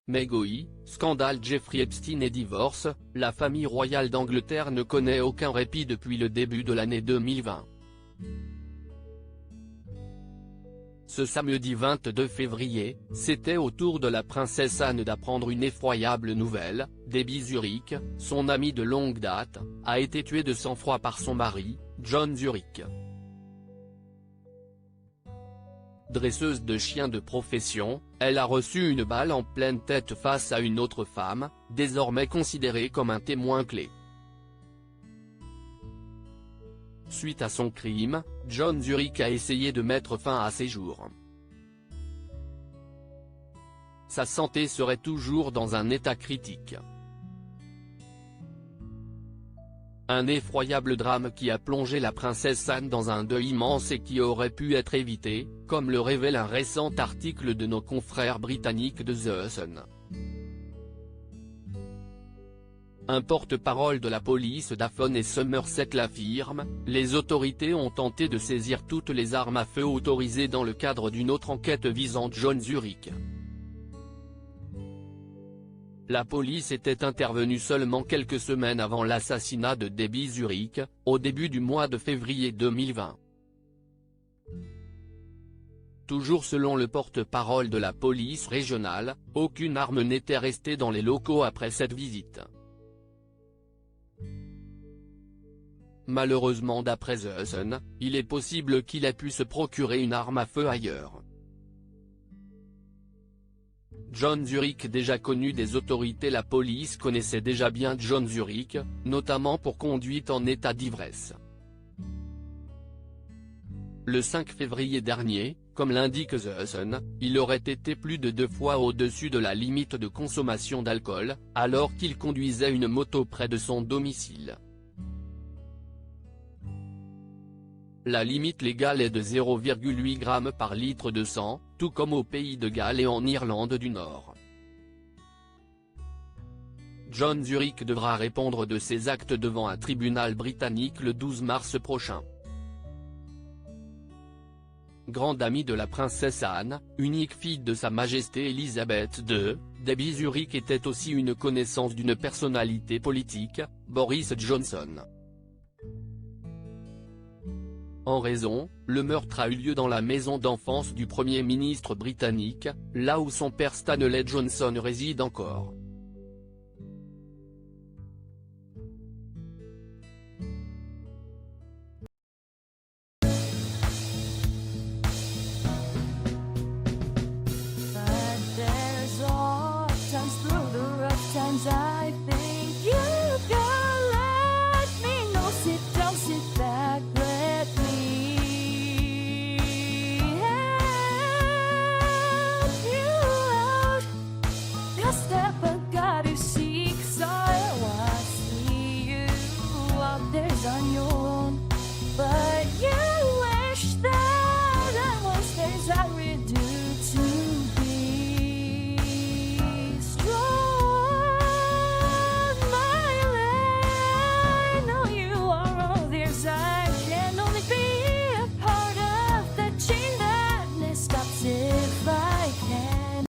Megoi, scandale Jeffrey Epstein et divorce, la famille royale d'Angleterre ne connaît aucun répit depuis le début de l'année 2020. Ce samedi 22 février, c'était au tour de la princesse Anne d'apprendre une effroyable nouvelle. Debbie Zurich, son amie de longue date, a été tuée de sang-froid par son mari, John Zurich. Dresseuse de chiens de profession, elle a reçu une balle en pleine tête face à une autre femme, désormais considérée comme un témoin clé. Suite à son crime, John Zurich a essayé de mettre fin à ses jours. Sa santé serait toujours dans un état critique. Un effroyable drame qui a plongé la princesse Anne dans un deuil immense et qui aurait pu être évité, comme le révèle un récent article de nos confrères britanniques de The Sun. Un porte-parole de la police d'Avon et Somerset l'affirme, les autorités ont tenté de saisir toutes les armes à feu autorisées dans le cadre d'une autre enquête visant John Zurich. La police était intervenue seulement quelques semaines avant l'assassinat de Debbie Zurich, au début du mois de février 2020. Toujours selon le porte-parole de la police régionale, aucune arme n'était restée dans les locaux après cette visite. Malheureusement d'après The Sun, il est possible qu'il ait pu se procurer une arme à feu ailleurs. John Zurich déjà connu des autorités. La police connaissait déjà bien John Zurich, notamment pour conduite en état d'ivresse. Le 5 février dernier, comme l'indique The Sun, il aurait été plus de 2 fois au-dessus de la limite de consommation d'alcool, alors qu'il conduisait une moto près de son domicile. La limite légale est de 0,8 g par litre de sang, tout comme au Pays de Galles et en Irlande du Nord. John Zurich devra répondre de ses actes devant un tribunal britannique le 12 mars prochain. Grande amie de la princesse Anne, unique fille de Sa Majesté Elisabeth II, Debbie Zurich était aussi une connaissance d'une personnalité politique, Boris Johnson. En raison, le meurtre a eu lieu dans la maison d'enfance du Premier ministre britannique, là où son père Stanley Johnson réside encore.